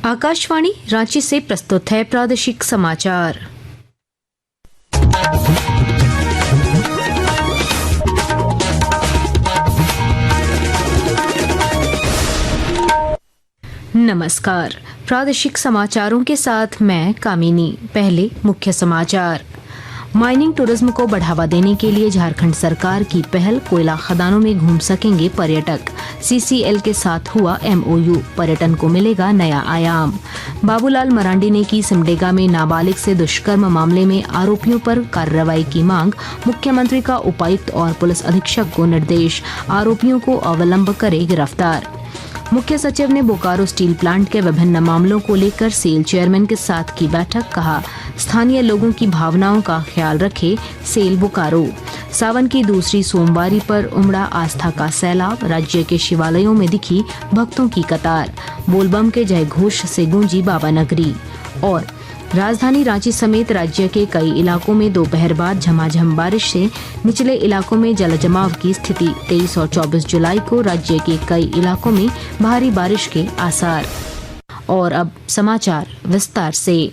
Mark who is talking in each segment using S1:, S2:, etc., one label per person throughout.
S1: आकाशवाणी रांची से प्रस्तुत है प्रादेशिक समाचार। नमस्कार, प्रादेशिक समाचारों के साथ मैं कामिनी। पहले मुख्य समाचार। माइनिंग टूरिज्म को बढ़ावा देने के लिए झारखंड सरकार की पहल, कोयला खदानों में घूम सकेंगे पर्यटक। सीसीएल के साथ हुआ एमओयू, पर्यटन को मिलेगा नया आयाम। बाबूलाल मरांडी ने की सिमडेगा में नाबालिग से दुष्कर्म मामले में आरोपियों पर कार्रवाई की मांग। मुख्यमंत्री का उपायुक्त और पुलिस अधीक्षक को निर्देश, आरोपियों को अवलंब करे गिरफ्तार। मुख्य सचिव ने बोकारो स्टील प्लांट के विभिन्न मामलों को लेकर सेल चेयरमैन के साथ की बैठक, कहा स्थानीय लोगों की भावनाओं का ख्याल रखे सेल बोकारो। सावन की दूसरी सोमवारी पर उमड़ा आस्था का सैलाब, राज्य के शिवालयों में दिखी भक्तों की कतार। बोलबम के जय घोष से गूंजी बाबा नगरी। और राजधानी रांची समेत राज्य के कई इलाकों में दोपहर बाद झमाझम बारिश से निचले इलाकों में जलजमाव की स्थिति। 23 और 24 जुलाई को राज्य के कई इलाकों में भारी बारिश के आसार। और अब समाचार विस्तार से।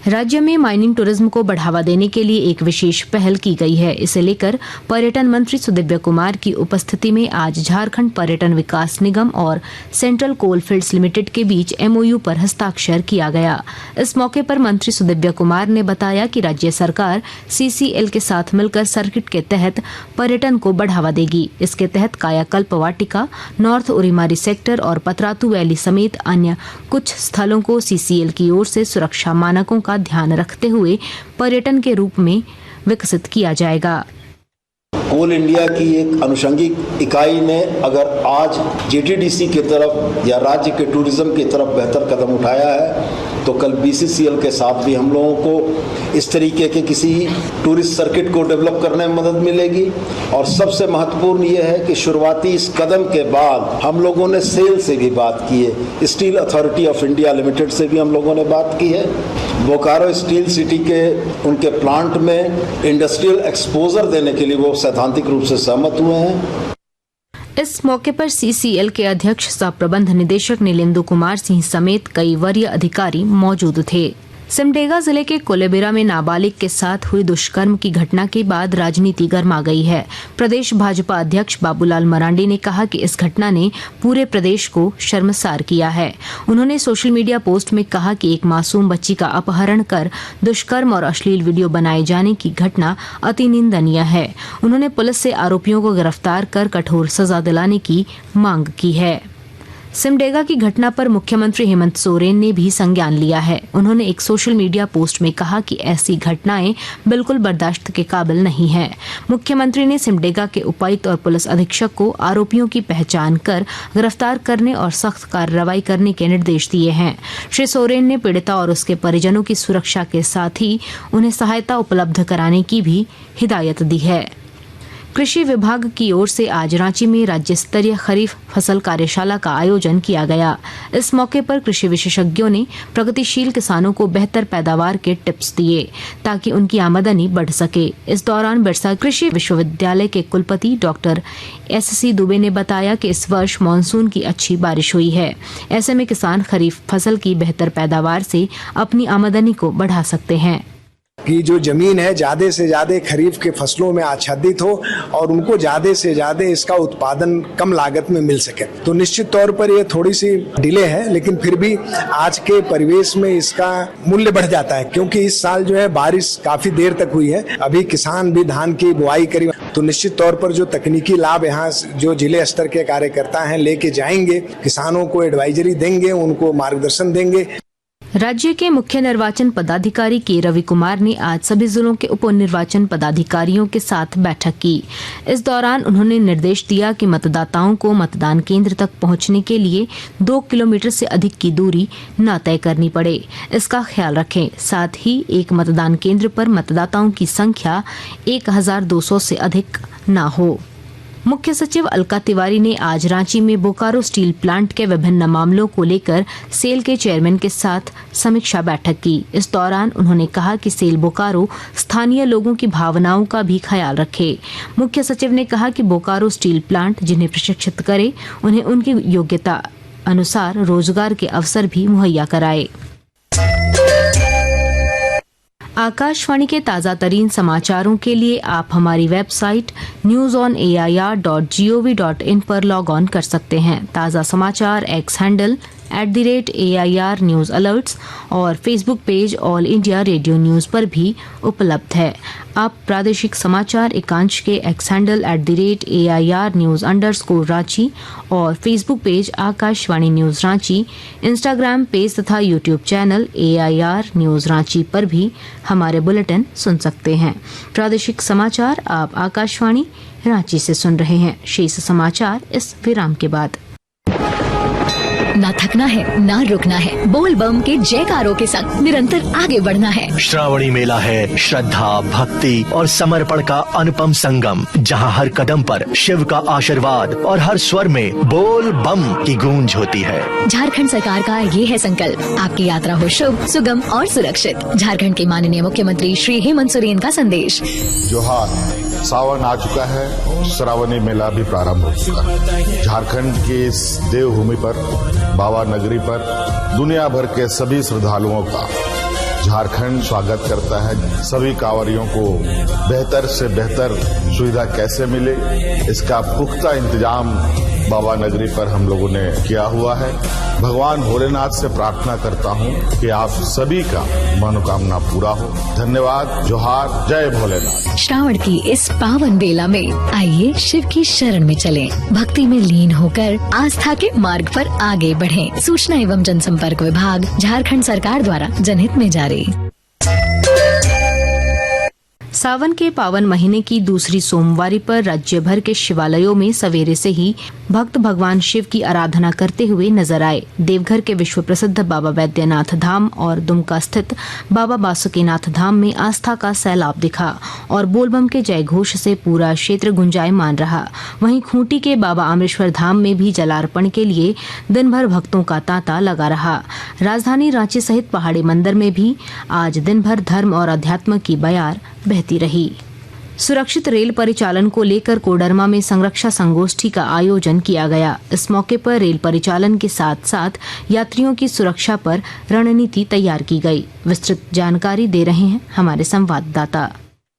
S1: राज्य में माइनिंग टूरिज्म को बढ़ावा देने के लिए एक विशेष पहल की गई है। इसे लेकर पर्यटन मंत्री सुदिव्य कुमार की उपस्थिति में आज झारखंड पर्यटन विकास निगम और सेंट्रल कोलफील्ड्स लिमिटेड के बीच एमओयू पर हस्ताक्षर किया गया। इस मौके पर मंत्री सुदिव्य कुमार ने बताया कि राज्य सरकार सीसीएल के साथ मिलकर सर्किट के तहत पर्यटन को बढ़ावा देगी। इसके तहत कायाकल्प वाटिका, नॉर्थ उरीमारी सेक्टर और पतरातू वैली समेत अन्य कुछ स्थलों को सीसीएल की ओर से सुरक्षा मानकों का ध्यान रखते हुए पर्यटन के रूप में विकसित किया जाएगा।
S2: कोल इंडिया की एक अनुषंगिक इकाई ने अगर आज जेटीडीसी की तरफ या राज्य के टूरिज्म की तरफ बेहतर कदम उठाया है, तो कल बीसीसीएल के साथ भी हम लोगों को इस तरीके के किसी टूरिस्ट सर्किट को डेवलप करने में मदद मिलेगी। और सबसे महत्वपूर्ण ये है कि शुरुआती इस कदम के बाद हम लोगों ने सेल से भी बात की है, steel authority of India limited से भी हम लोगों ने बात की है। बोकारो स्टील सिटी के उनके प्लांट में इंडस्ट्रियल एक्सपोजर देने के लिए वो सैद्धांतिक रूप से सहमत हुए हैं।
S1: इस मौके पर सीसीएल के अध्यक्ष सह प्रबंध निदेशक नीलेंदु कुमार सिंह समेत कई वरीय अधिकारी मौजूद थे। सिमडेगा जिले के कोलेबिरा में नाबालिग के साथ हुई दुष्कर्म की घटना के बाद राजनीति गर्मा गई है। प्रदेश भाजपा अध्यक्ष बाबूलाल मरांडी ने कहा कि इस घटना ने पूरे प्रदेश को शर्मसार किया है। उन्होंने सोशल मीडिया पोस्ट में कहा कि एक मासूम बच्ची का अपहरण कर दुष्कर्म और अश्लील वीडियो बनाए जाने की घटना अति निंदनीय है। उन्होंने पुलिस से आरोपियों को गिरफ्तार कर कठोर सजा दिलाने की मांग की है। सिमडेगा की घटना पर मुख्यमंत्री हेमंत सोरेन ने भी संज्ञान लिया है। उन्होंने एक सोशल मीडिया पोस्ट में कहा कि ऐसी घटनाएं बिल्कुल बर्दाश्त के काबिल नहीं है। मुख्यमंत्री ने सिमडेगा के उपायुक्त और पुलिस अधीक्षक को आरोपियों की पहचान कर गिरफ्तार करने और सख्त कार्रवाई करने के निर्देश दिए हैं। श्री सोरेन ने पीड़िता और उसके परिजनों की सुरक्षा के साथ ही उन्हें सहायता उपलब्ध कराने की भी हिदायत दी है। कृषि विभाग की ओर से आज रांची में राज्य स्तरीय खरीफ फसल कार्यशाला का आयोजन किया गया। इस मौके पर कृषि विशेषज्ञों ने प्रगतिशील किसानों को बेहतर पैदावार के टिप्स दिए ताकि उनकी आमदनी बढ़ सके। इस दौरान बिरसा कृषि विश्वविद्यालय के कुलपति डॉक्टर एससी दुबे ने बताया कि इस वर्ष मानसून की अच्छी बारिश हुई है। ऐसे में किसान खरीफ फसल की बेहतर पैदावार से अपनी आमदनी को बढ़ा सकते हैं।
S3: कि जो जमीन है ज्यादा से ज्यादा खरीफ के फसलों में आच्छादित हो और उनको ज्यादा से ज्यादा इसका उत्पादन कम लागत में मिल सके। तो निश्चित तौर पर ये थोड़ी सी डिले है, लेकिन फिर भी आज के परिवेश में इसका मूल्य बढ़ जाता है, क्योंकि इस साल जो है बारिश काफी देर तक हुई है। अभी किसान भी धान की बुआई करी, तो निश्चित तौर पर जो तकनीकी लाभ यहाँ जो जिले स्तर के कार्यकर्ता हैं लेके जाएंगे, किसानों को एडवाइजरी देंगे, उनको मार्गदर्शन देंगे।
S1: राज्य के मुख्य निर्वाचन पदाधिकारी के रवि कुमार ने आज सभी जिलों के उप निर्वाचन पदाधिकारियों के साथ बैठक की। इस दौरान उन्होंने निर्देश दिया कि मतदाताओं को मतदान केंद्र तक पहुंचने के लिए 2 किलोमीटर से अधिक की दूरी न तय करनी पड़े, इसका ख्याल रखें। साथ ही एक मतदान केंद्र पर मतदाताओं की संख्या 1200 से अधिक न हो। मुख्य सचिव अलका तिवारी ने आज रांची में बोकारो स्टील प्लांट के विभिन्न मामलों को लेकर सेल के चेयरमैन के साथ समीक्षा बैठक की। इस दौरान उन्होंने कहा कि सेल बोकारो स्थानीय लोगों की भावनाओं का भी ख्याल रखे। मुख्य सचिव ने कहा कि बोकारो स्टील प्लांट जिन्हें प्रशिक्षित करे, उन्हें उनकी योग्यता अनुसार रोजगार के अवसर भी मुहैया कराए। आकाशवाणी के ताज़ा तरीन समाचारों के लिए आप हमारी वेबसाइट newsonair.gov.in पर लॉग ऑन कर सकते हैं। ताज़ा समाचार X handle @AIR news alerts और Facebook page all India radio news पर भी उपलब्ध है। आप प्रादेशिक समाचार एकांश के X handle @AIR news _Ranchi और Facebook page Akashvani news Ranchi, Instagram page तथा YouTube channel AIR news Ranchi पर भी हमारे बुलेटिन सुन सकते हैं। प्रादेशिक समाचार आप आकाशवाणी रांची से सुन रहे हैं। शेष समाचार इस विराम के बाद।
S4: ना थकना है, ना रुकना है, बोल बम के जयकारों के संग निरंतर आगे बढ़ना है।
S5: श्रावणी मेला है श्रद्धा, भक्ति और समर्पण का अनुपम संगम, जहां हर कदम पर शिव का आशीर्वाद और हर स्वर में बोल बम की गूंज होती है।
S4: झारखंड सरकार का ये है संकल्प, आपकी यात्रा हो शुभ, सुगम और सुरक्षित। झारखंड के माननीय मुख्यमंत्री श्री हेमंत सोरेन का संदेश।
S6: जोहार, सावन आ चुका है, श्रावणी मेला भी प्रारंभ हो चुका है। झारखंड की इस देवभूमि पर, बाबा नगरी पर दुनिया भर के सभी श्रद्धालुओं का झारखंड स्वागत करता है। सभी कांवरियों को बेहतर से बेहतर सुविधा कैसे मिले, इसका पुख्ता इंतजाम बाबा नगरी पर हम लोगों ने किया हुआ है। भगवान भोलेनाथ से प्रार्थना करता हूं कि आप सभी का मनोकामना पूरा हो। धन्यवाद, जोहार, जय भोलेनाथ।
S4: श्रावण की इस पावन बेला में आइए शिव की शरण में चलें, भक्ति में लीन होकर आस्था के मार्ग पर आगे बढ़ें। सूचना एवं जनसंपर्क विभाग, झारखंड सरकार द्वारा जनहित में जारी।
S1: सावन के पावन महीने की दूसरी सोमवारी पर राज्य भर के शिवालयों में सवेरे से ही भक्त भगवान शिव की आराधना करते हुए नजर आए। देवघर के विश्व प्रसिद्ध बाबा वैद्यनाथ धाम और दुमका स्थित बाबा बासुकीनाथ धाम में आस्था का सैलाब दिखा और बोलबम के जय घोष से पूरा क्षेत्र गुंजायमान रहा। वहीं खूंटी के बाबा आमरेश्वर धाम में भी जलार्पण के लिए दिन भर भक्तों का तांता लगा रहा। राजधानी रांची सहित पहाड़ी मंदिर में भी आज दिन भर धर्म और अध्यात्म की बयार बहती रही। सुरक्षित रेल परिचालन को लेकर कोडरमा में संरक्षा संगोष्ठी का आयोजन किया गया। इस मौके पर रेल परिचालन के साथ साथ यात्रियों की सुरक्षा पर रणनीति तैयार की गई। विस्तृत जानकारी दे रहे हैं हमारे संवाददाता।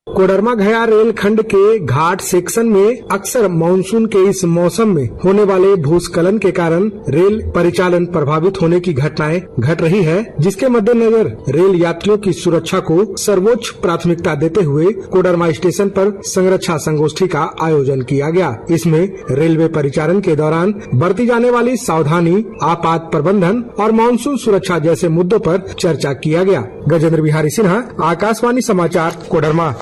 S3: कोडरमा गया रेल खंड के घाट सेक्शन में अक्सर मानसून के इस मौसम में होने वाले भूस्खलन के कारण रेल परिचालन प्रभावित होने की घटनाएं घट रही है, जिसके मद्देनजर रेल यात्रियों की सुरक्षा को सर्वोच्च प्राथमिकता देते हुए कोडरमा स्टेशन पर संरक्षा संगोष्ठी का आयोजन किया गया। इसमें रेलवे परिचालन के दौरान बरती जाने वाली सावधानी, आपात प्रबंधन और मानसून सुरक्षा जैसे मुद्दों पर चर्चा किया गया। गजेंद्र बिहारी सिन्हा, आकाशवाणी समाचार, कोडरमा।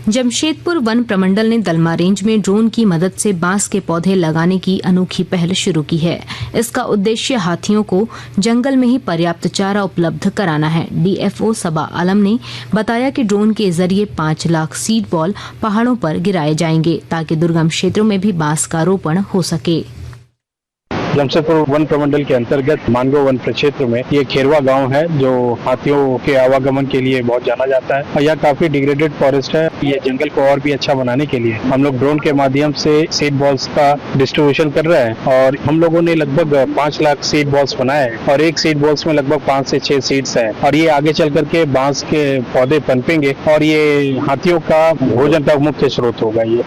S1: जमशेदपुर वन प्रमंडल ने दलमा रेंज में ड्रोन की मदद से बांस के पौधे लगाने की अनोखी पहल शुरू की है। इसका उद्देश्य हाथियों को जंगल में ही पर्याप्त चारा उपलब्ध कराना है। DFO सबा आलम ने बताया कि ड्रोन के जरिए 5 लाख सीड बॉल पहाड़ों पर गिराए जाएंगे ताकि दुर्गम क्षेत्रों में भी बांस का रोपण हो सके।
S7: जमशेदपुर वन प्रमंडल के अंतर्गत मानगो वन प्रक्षेत्र में ये खेरवा गांव है जो हाथियों के आवागमन के लिए बहुत जाना जाता है और यह काफी डिग्रेडेड फॉरेस्ट है। ये जंगल को और भी अच्छा बनाने के लिए हम लोग ड्रोन के माध्यम से सीड बॉल्स का डिस्ट्रीब्यूशन कर रहे हैं और हम लोगों ने लगभग 5 लाख सीड बॉल्स बनाए हैं और एक सीड बॉल्स में लगभग 5 से 6 सीड्स हैं और ये आगे चल करके बांस के पौधे पनपेंगे और ये हाथियों का भोजन का मुख्य स्रोत होगा। ये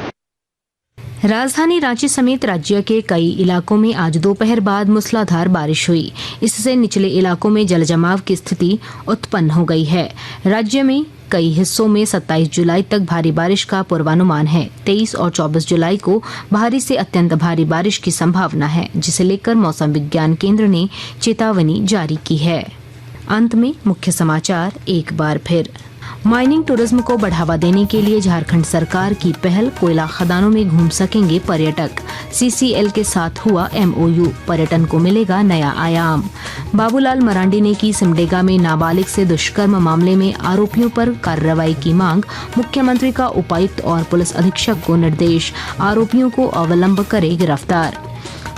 S1: राजधानी रांची समेत राज्य के कई इलाकों में आज दोपहर बाद मूसलाधार बारिश हुई। इससे निचले इलाकों में जलजमाव की स्थिति उत्पन्न हो गई है। राज्य में कई हिस्सों में 27 जुलाई तक भारी बारिश का पूर्वानुमान है। 23 और 24 जुलाई को भारी से अत्यंत भारी बारिश की संभावना है, जिसे लेकर मौसम विज्ञान केंद्र ने चेतावनी जारी की है। अंत में मुख्य समाचार एक बार फिर। माइनिंग टूरिज्म को बढ़ावा देने के लिए झारखंड सरकार की पहल, कोयला खदानों में घूम सकेंगे पर्यटक। CCL के साथ हुआ MOU, पर्यटन को मिलेगा नया आयाम। बाबूलाल मरांडी ने की सिमडेगा में नाबालिग से दुष्कर्म मामले में आरोपियों पर कार्रवाई की मांग। मुख्यमंत्री का उपायुक्त और पुलिस अधीक्षक को निर्देश, आरोपियों को अवलंब करे गिरफ्तार।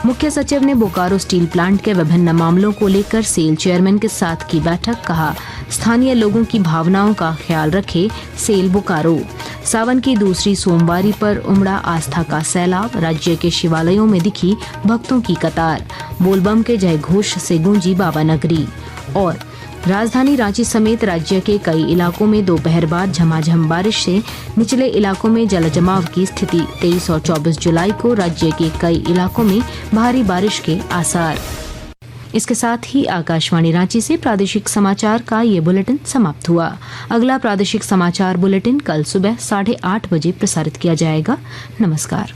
S1: मुख्य सचिव ने बोकारो स्टील प्लांट के विभिन्न मामलों को लेकर सेल चेयरमैन के साथ की बैठक। कहा, स्थानीय लोगों की भावनाओं का ख्याल रखे सेल बोकारो। सावन की दूसरी सोमवारी पर उमड़ा आस्था का सैलाब। राज्य के शिवालयों में दिखी भक्तों की कतार। बोलबम के जय घोष से गूंजी बाबा नगरी। और राजधानी रांची समेत राज्य के कई इलाकों में दोपहर बाद झमाझम बारिश से निचले इलाकों में जलजमाव की स्थिति। 23 और 24 जुलाई को राज्य के कई इलाकों में भारी बारिश के आसार। इसके साथ ही आकाशवाणी रांची से प्रादेशिक समाचार का ये बुलेटिन समाप्त हुआ। अगला प्रादेशिक समाचार बुलेटिन कल सुबह 8:30 बजे प्रसारित किया जाएगा। नमस्कार।